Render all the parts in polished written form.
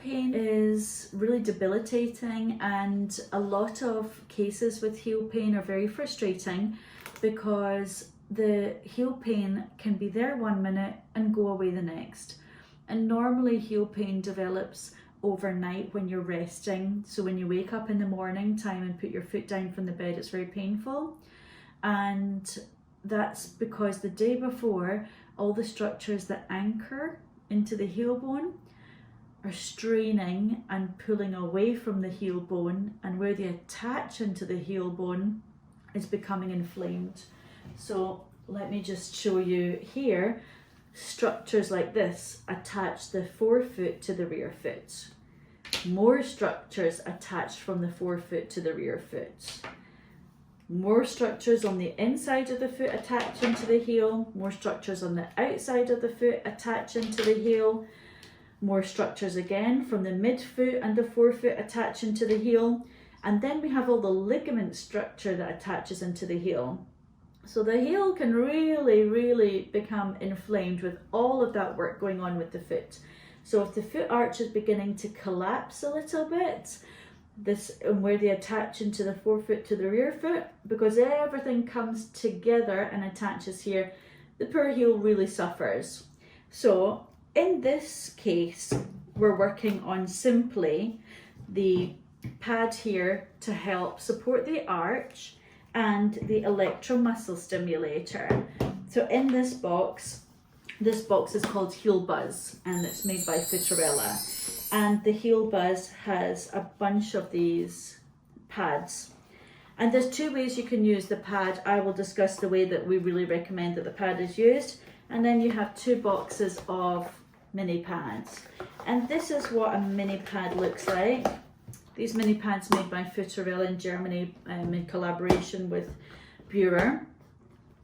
pain is really debilitating, and a lot of cases with heel pain are very frustrating because the heel pain can be there 1 minute and go away the next. And normally heel pain develops overnight when you're resting. So when you wake up in the morning time and put your foot down from the bed, it's very painful. And that's because the day before, all the structures that anchor into the heel bone are straining and pulling away from the heel bone, and where they attach into the heel bone is becoming inflamed. So let me just show you here. Structures like this attach the forefoot to the rear foot. More structures attached from the forefoot to the rear foot. More structures on the inside of the foot attach into the heel. More structures on the outside of the foot attach into the heel. More structures again from the midfoot and the forefoot attach into the heel. And then we have all the ligament structure that attaches into the heel. So the heel can really become inflamed with all of that work going on with the foot. So if the foot arch is beginning to collapse a little bit, this and where they attach into the forefoot to the rear foot, because everything comes together and attaches here, the poor heel really suffers. So in this case, we're working on simply the pad here to help support the arch and the electromuscle stimulator. So in this box is called Heel Buzz, and it's made by Footarella. And the Heel Buzz has a bunch of these pads. And there's two ways you can use the pad. I will discuss the way that we really recommend that the pad is used. And then you have 2 boxes of mini pads. And this is what a mini pad looks like. These mini pads made by Footarella in Germany in collaboration with Burer.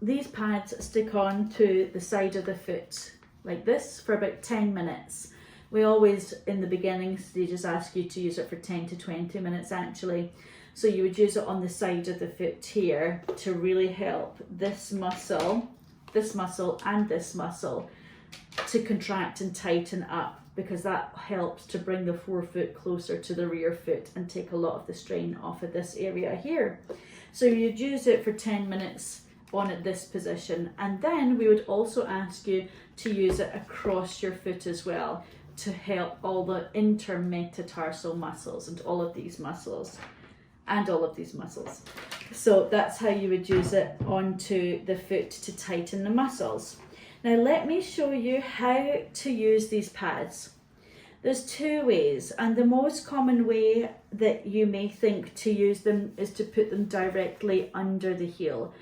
These pads stick on to the side of the foot like this for about 10 minutes. We always, in the beginning stages, ask you to use it for 10 to 20 minutes actually. So you would use it on the side of the foot here to really help this muscle, and this muscle to contract and tighten up, because that helps to bring the forefoot closer to the rear foot and take a lot of the strain off of this area here. So you'd use it for 10 minutes on at this position, and then we would also ask you to use it across your foot as well to help all the intermetatarsal muscles and all of these muscles. So that's how you would use it onto the foot to tighten the muscles. Now let me show you how to use these pads. There's 2 ways, and the most common way that you may think to use them is to put them directly under the heel.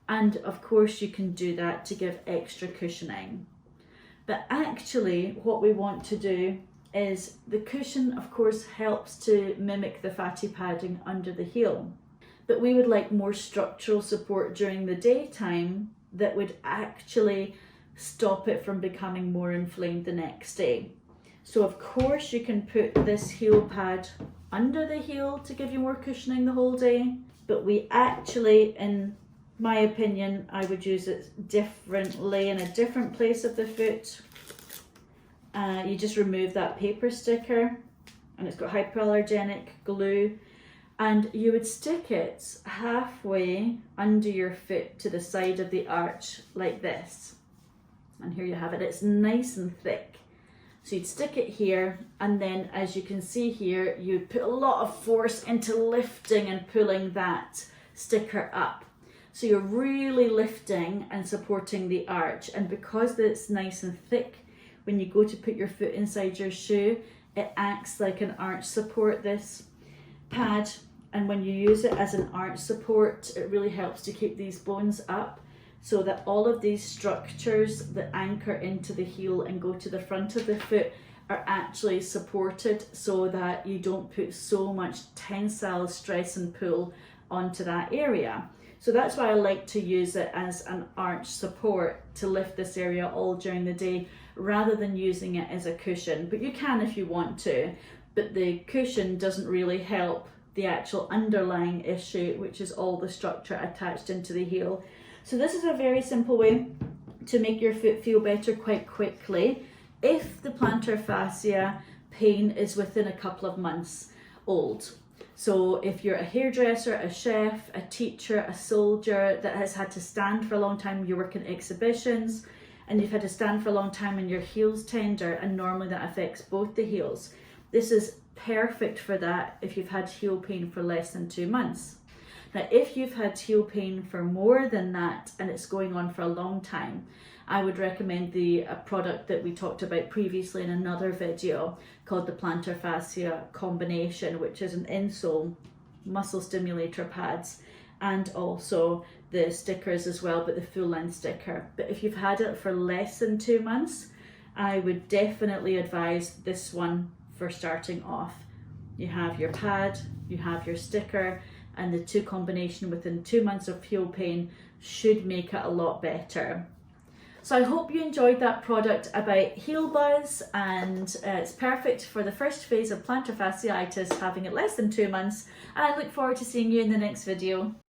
And of course you can do that to give extra cushioning. But actually what we want to do is, the cushion of course helps to mimic the fatty padding under the heel. But we would like more structural support during the daytime that would actually stop it from becoming more inflamed the next day. So of course you can put this heel pad under the heel to give you more cushioning the whole day, but we actually, in my opinion, I would use it differently in a different place of the foot. You just remove that paper sticker, and it's got hypoallergenic glue, and you would stick it halfway under your foot to the side of the arch like this. And here you have it, it's nice and thick. So you'd stick it here, and then as you can see here, you'd put a lot of force into lifting and pulling that sticker up. So you're really lifting and supporting the arch, and because it's nice and thick, when you go to put your foot inside your shoe, it acts like an arch support, this pad. And when you use it as an arch support, it really helps to keep these bones up, so that all of these structures that anchor into the heel and go to the front of the foot are actually supported, so that you don't put so much tensile stress and pull onto that area. So that's why I like to use it as an arch support to lift this area all during the day, rather than using it as a cushion. But you can if you want to, but the cushion doesn't really help the actual underlying issue, which is all the structure attached into the heel. So this is a very simple way to make your foot feel better quite quickly. If the plantar fascia pain is within a couple of months old. So if you're a hairdresser, a chef, a teacher, a soldier that has had to stand for a long time, you work in exhibitions and you've had to stand for a long time and your heel's tender, and normally that affects both the heels. This is perfect for that if you've had heel pain for less than 2 months. Now, if you've had heel pain for more than that and it's going on for a long time, I would recommend a product that we talked about previously in another video called the plantar fascia combination, which is an insole, muscle stimulator pads, and also the stickers as well, but the full length sticker. But if you've had it for less than 2 months, I would definitely advise this one for starting off. You have your pad, you have your sticker, and the two combination within 2 months of heel pain should make it a lot better. So I hope you enjoyed that product about heel buzz, and it's perfect for the first phase of plantar fasciitis, having it less than 2 months, and I look forward to seeing you in the next video.